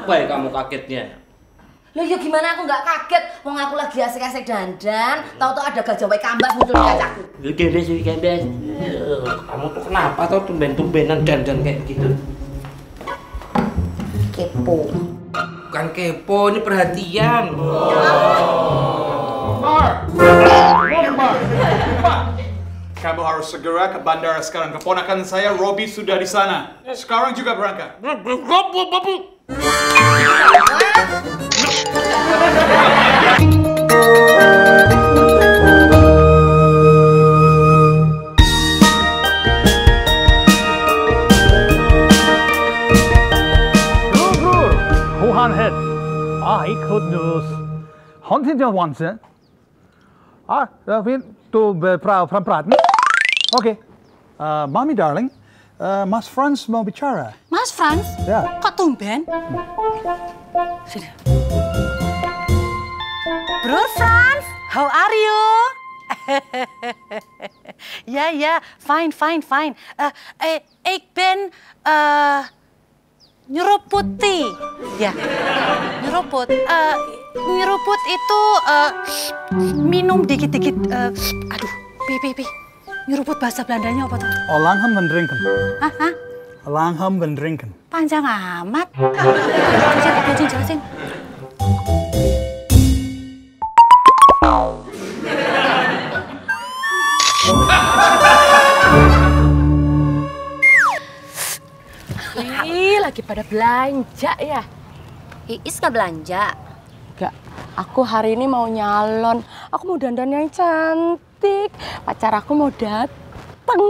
Apa ya kamu kagetnya? Loh ya gimana aku nggak kaget? Wong aku lagi asik-asik dandan, tahu-tahu ada gajah wae kambas muncul di kacaku. Gembes. Kamu tuh kenapa tuh tumben-tumbenan dandan kayak gitu? Kepo. Bukan kepo, ini perhatian. Mar. Kamu harus segera ke bandara sekarang. Keponakan saya, Robi, sudah di sana. Sekarang juga berangkat. Head. Ik dus Huntington Wansen. Dat wil to praten. Oké. Mami darling, Mas Frans mau bicara. Mas Frans? Ya. Kok tumben? Sini. Bro Frans, how are you? Ja, fine. Ik ben nyeruputi. Ya, nyeruput. Nyeruput itu minum dikit-dikit. Aduh, pi. Nyeruput bahasa Belandanya apa tuh? Langzaam van drinken. Hah? Langzaam van drinken. Panjang amat. Jelasin. Ih, lagi pada belanja ya? Iis nggak belanja? Enggak, aku hari ini mau nyalon. Aku mau dandan yang cantik. Pacar aku mau dateng.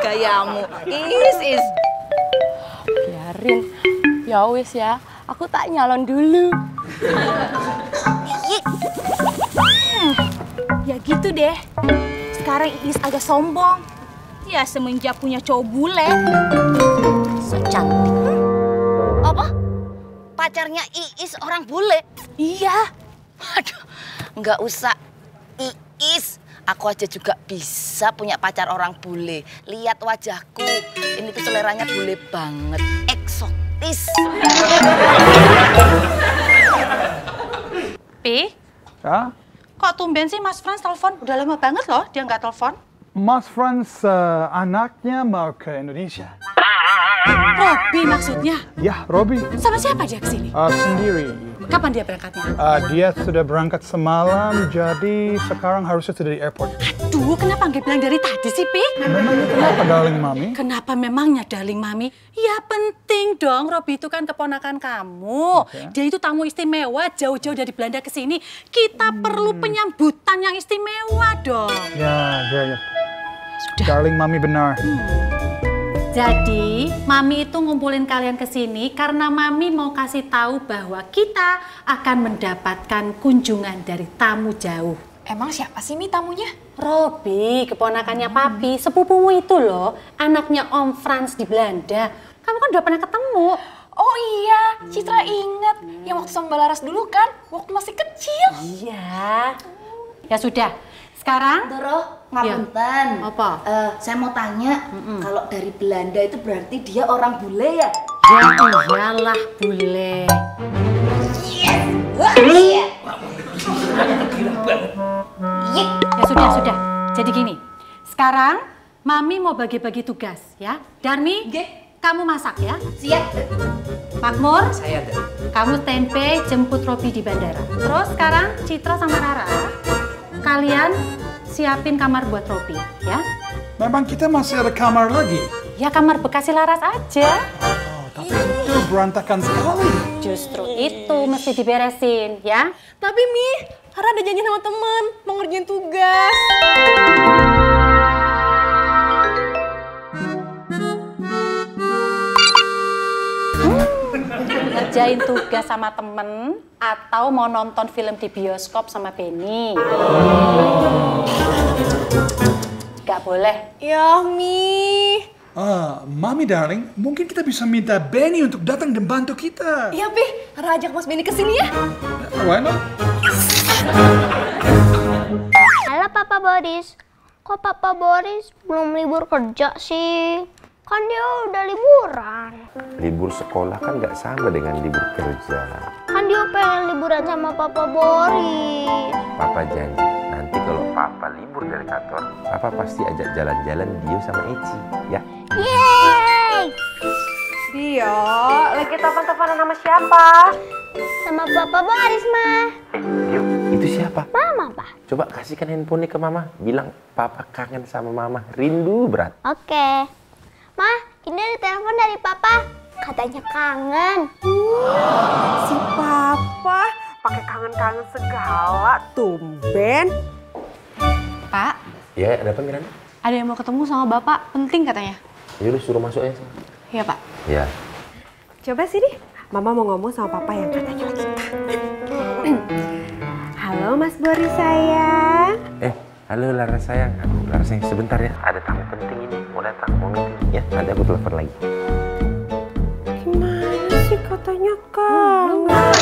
Gayamu, Is. Biarin. Ya wis ya, aku tak nyalon dulu. Ya gitu deh. Sekarang Iis agak sombong. Ya semenjak punya cowok bule. So cantik. Apa? Pacarnya Iis orang bule? Iya. Aduh, nggak usah Iis. Aku aja juga bisa punya pacar orang bule. Lihat wajahku, ini tuh seleranya bule banget, eksotis. Pi, Ya. kok tumben sih Mas Frans telepon? Udah lama banget loh dia nggak telepon. Mas Frans anaknya mau ke Indonesia. Robi maksudnya? Ya, Robi. Sama siapa dia kesini? Sendiri. Kapan dia berangkatnya? Dia sudah berangkat semalam, jadi sekarang harusnya sudah di airport. Aduh, kenapa nggak bilang dari tadi sih, Pi? Memangnya kenapa, darling Mami? Kenapa memangnya, darling Mami? Ya penting dong, Robi itu kan keponakan kamu. Okay. Dia itu tamu istimewa, jauh-jauh dari Belanda ke sini. Kita perlu penyambutan yang istimewa dong. Ya. Sudah. Darling Mami benar. Jadi, Mami itu ngumpulin kalian ke sini karena Mami mau kasih tahu bahwa kita akan mendapatkan kunjungan dari tamu jauh. Emang siapa sih Mi tamunya? Robi, keponakannya Papi, sepupumu itu loh, anaknya Om Frans di Belanda. Kamu kan udah pernah ketemu. Oh iya, Citra inget. Yang waktu sama Balaras dulu kan, waktu masih kecil. Iya. Ya sudah, sekarang... Doro, ngapunten. Ya. Apa? Saya mau tanya, kalau dari Belanda itu berarti dia orang bule ya? Ya iyalah, bule. Iya. Ya sudah. Jadi gini, sekarang Mami mau bagi-bagi tugas ya. Darmi, kamu masak ya. Siap. Makmur, Saya ada. kamu standby jemput Robi di bandara. Terus sekarang Citra sama Rara, kalian siapin kamar buat Robi ya. Memang kita masih ada kamar lagi? Ya kamar bekas si Laras aja. Tapi itu berantakan sekali. Justru itu mesti diberesin ya. Tapi Mi, Rara ada janji sama temen, mau ngerjain tugas. Ngerjain tugas sama temen atau mau nonton film di bioskop sama Benny. Gak boleh. Ya Mi. Mami darling, mungkin kita bisa minta Benny untuk datang dan bantu kita. Iya Pi, Rara ajak Mas Benny kesini ya. Why not? Halo Papa Boris, kok Papa Boris belum libur kerja sih? Kan dia udah liburan. libur sekolah kan nggak sama dengan libur kerja. Kan dia pengen liburan sama Papa Boris. Papa janji, nanti kalau Papa libur dari kantor, Papa pasti ajak jalan-jalan Dio sama Eci, ya? Yeay! Dio, lagi telepon-teleponan sama siapa? Sama Papa Boris, Ma. Dio, itu siapa? Mama, Pa. Coba kasihkan handphonenya ke Mama, bilang Papa kangen sama Mama, rindu berat. Oke. Ma, ini ada telepon dari Papa. Katanya kangen. Si Papa pakai kangen-kangen segala, tumben. Pak, Ya, ada apa Miranda? ada yang mau ketemu sama Bapak, penting katanya. Yaudah suruh masuk aja. Iya, Pak. Ya. Coba sini, Mama mau ngomong sama Papa yang katanya lagi kangen. Halo Mas Boris sayang. Halo Lara sayang. Aduh, Lara sayang sebentar ya. Ada tamu penting ini, mau datang, mau meeting. Ya, nanti aku telepon lagi. Gimana sih katanya kangen?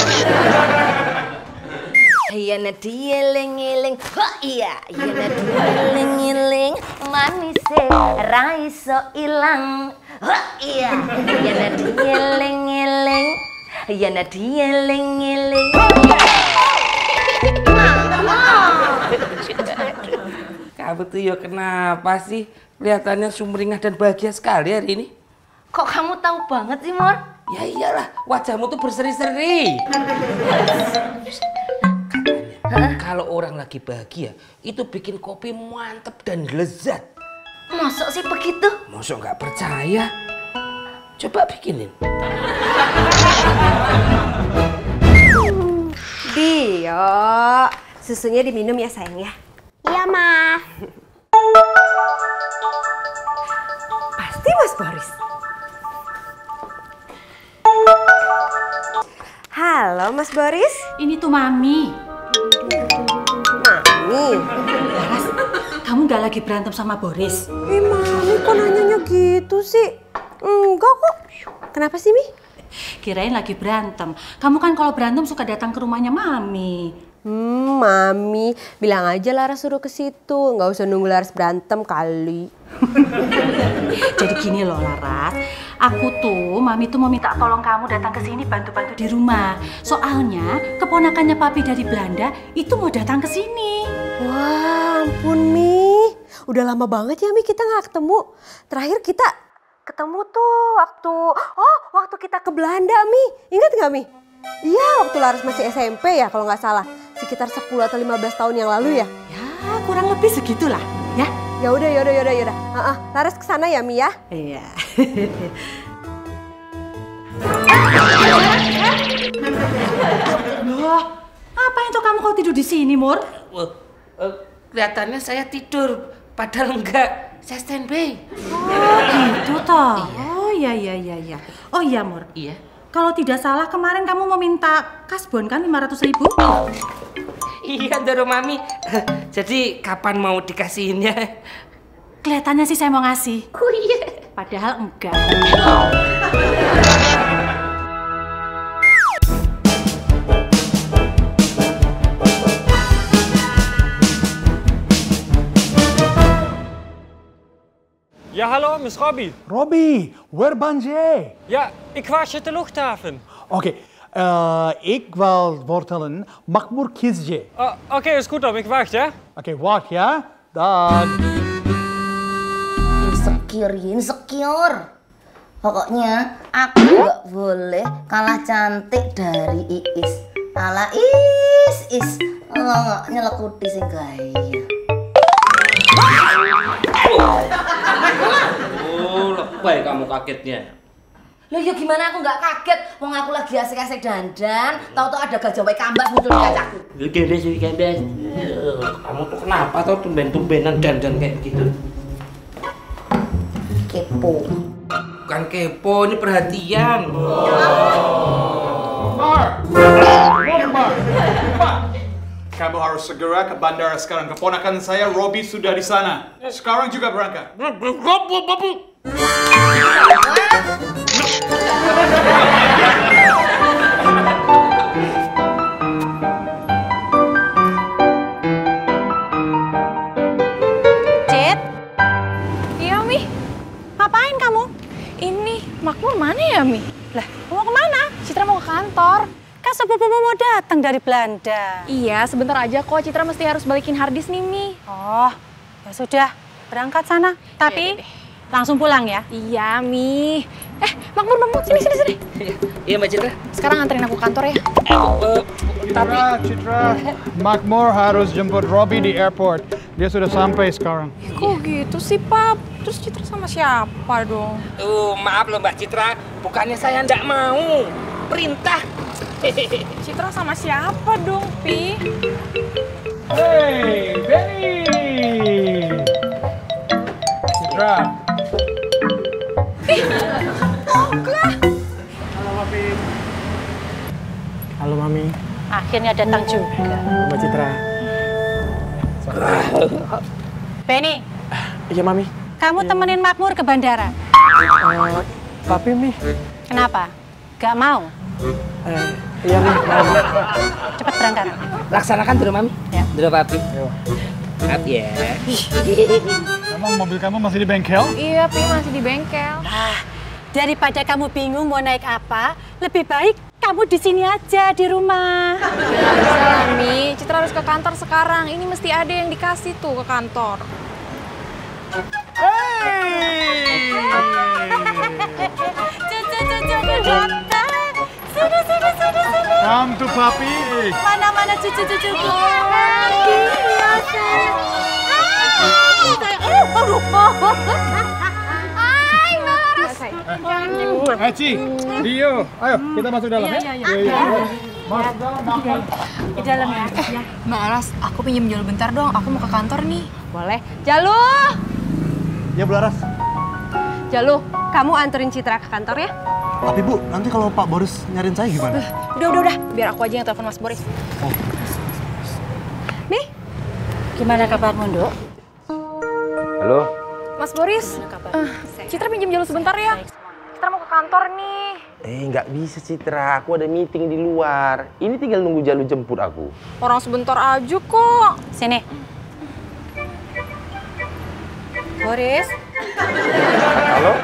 Yana dieling-eling, oh iya, yana dieling-eling, manise raiso ilang, oh iya, yana dieling-eling, yana dieling-eling. Kamu tuh ya kenapa sih? Kelihatannya sumringah dan bahagia sekali hari ini. Kok kamu tahu banget sih, Mor? Ya iyalah, wajahmu tuh berseri-seri. Kalau orang lagi bahagia, itu bikin kopi mantep dan lezat. Masuk sih begitu? Masuk nggak percaya? Coba bikinin. Dio, susunya diminum ya sayang ya. Iya, Ma. Pasti Mas Boris. Halo Mas Boris. Ini tuh Mami. Mami. Laras, kamu nggak lagi berantem sama Boris? Mami kok nanyanya gitu sih? Enggak kok. Kenapa sih, Mi? Kirain lagi berantem. Kamu kan kalau berantem suka datang ke rumahnya Mami. Mami, bilang aja Laras suruh ke situ. Nggak usah nunggu Laras berantem kali. Jadi gini loh Laras, Mami tuh mau minta tolong kamu datang ke sini bantu-bantu di rumah. Soalnya keponakannya Papi dari Belanda itu mau datang ke sini. Wah, ampun Mi. Udah lama banget ya Mi kita nggak ketemu. Terakhir kita ketemu tuh waktu kita ke Belanda Mi. Ingat nggak Mi? Iya, waktu Laras masih SMP ya kalau nggak salah. Sekitar 10 atau 15 tahun yang lalu ya. Ya, kurang lebih segitulah ya. Ya udah. Laras kesana ya Mi ya. Iya. Loh, ngapain tuh kamu kalau tidur di sini, Mur? Kelihatannya saya tidur, padahal enggak. Saya standby. Oh, gitu toh. Iya. Oh iya, Mur. Iya. Kalau tidak salah kemarin kamu mau minta kasbon kan 500.000? Iya, Doro Mami. Jadi kapan mau dikasihinnya? Kelihatannya sih saya mau ngasih. Oh iya. Padahal enggak. Ja, hallo, Miss Robbie. Robbie, waar ben jij? Ja, ik was je de luchthaven. Oké, ik wil vertellen, Makmur Kizje. Oké, is goed om, ik wacht, ya. Oké, wacht ya. Dag. Insecure. Pokoknya aku nggak boleh kalah cantik dari Iis. Alah Is. Nggak nyelekuti sing gaya. Oh, lebay kamu kagetnya. Loh ya gimana aku nggak kaget? Wong aku lagi asik-asik dandan, tahu-tahu ada gajah wae kambas muncul di kacaku. Gendes. Kamu tuh kenapa tuh tumben-tumbenan dandan kayak gitu? Kepo. Bukan kepo, ini perhatian. Kamu harus segera ke bandara sekarang. Keponakan saya, Robbie, sudah di sana. Sekarang juga berangkat. Cid? Iya, Mi. Ngapain kamu? Ini Makmur mana ya, Mi? Mi? Lah, mau kemana? Citra mau ke kantor. Kan sepupumu mau datang dari Belanda. Iya, sebentar aja kok. Citra mesti harus balikin harddisk nih, Mi. Oh, ya sudah. Berangkat sana. Tapi langsung pulang ya? Iya, Mi. Makmur, sini. Iya, Mbak Citra. Sekarang anterin aku kantor ya. Citra, Makmur harus jemput Robbie di airport. Dia sudah sampai sekarang. Kok gitu sih, Pap? Terus Citra sama siapa dong? Maaf loh Mbak Citra, bukannya saya nggak mau. Perintah. Citra sama siapa dong, Pi? Hey, Benny! Citra. Halo, Papi. Halo, Mami. Akhirnya datang juga. Mbak Citra. Benny, Iya, Mami. kamu temenin Makmur ke bandara. Papi, Mi. Kenapa? Gak mau? Iya, Mi. Cepat berangkat. Laksanakan dulu, Mami. Ya. Dulu, Papi. Maaf ya. Emang mobil kamu masih di bengkel? Iya, Pi masih di bengkel. Daripada kamu bingung mau naik apa, lebih baik kamu di sini aja di rumah. Bisa, Mi. Citra harus ke kantor sekarang. Ini mesti ada yang dikasih tuh ke kantor. Cucu datang. Sini. Come to Papi. Mana cucu-cucuku? Eci, Dio, ayo kita masuk dalam ya. Masuk dalam, makan. Di dalam ya. Mbak Laras, aku pinjam Jalu bentar dong. Aku mau ke kantor nih. Boleh. Jalu! Ya, Bu Laras. Jalu, kamu anterin Citra ke kantor ya? Tapi Bu, nanti kalau Pak Boris nyariin saya gimana? Udah. Biar aku aja yang telepon Mas Boris. Nih, gimana kabarmu, Nduk? Halo? Mas Boris, Citra pinjam Jalu sebentar ya. Citra mau ke kantor nih. Nggak bisa Citra, aku ada meeting di luar. Ini tinggal nunggu Jalu jemput aku. Orang sebentar aja kok. Sini. Boris? Halo?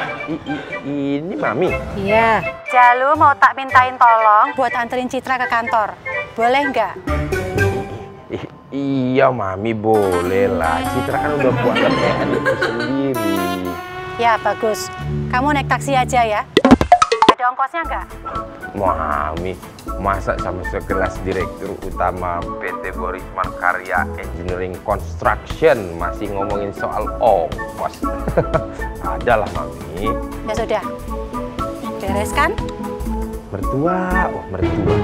Ini Mami? Iya. Jalu mau tak mintain tolong buat anterin Citra ke kantor. Boleh nggak? Iya Mami, boleh lah. Citra kan udah buat latihan itu sendiri. Ya, bagus. Kamu naik taksi aja ya. Ada ongkosnya nggak? Mami, masa sama sekelas direktur utama PT Borisman Karya Engineering Construction masih ngomongin soal ongkos? Adalah Mami. Ya sudah. Beres kan? Mertua, mertua.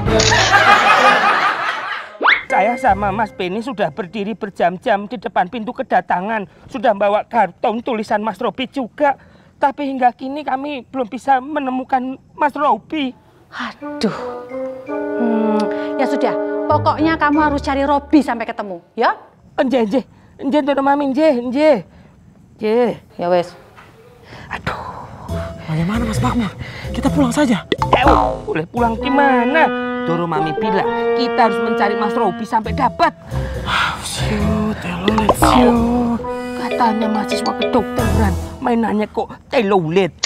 Saya sama Mas Benny sudah berdiri berjam-jam di depan pintu kedatangan. Sudah bawa karton tulisan Mas Robi juga. Tapi hingga kini kami belum bisa menemukan Mas Robi. Aduh. Ya sudah. Pokoknya kamu harus cari Robi sampai ketemu, ya? Nje, Dodo Mami, nje. Ya wes. Aduh. Bagaimana Mas Makmur? Kita pulang saja. Boleh pulang gimana? Doro Mami bilang kita harus mencari Mas Robi sampai dapat. Telolet. Katanya mahasiswa kedokteran, mainannya kok telolet.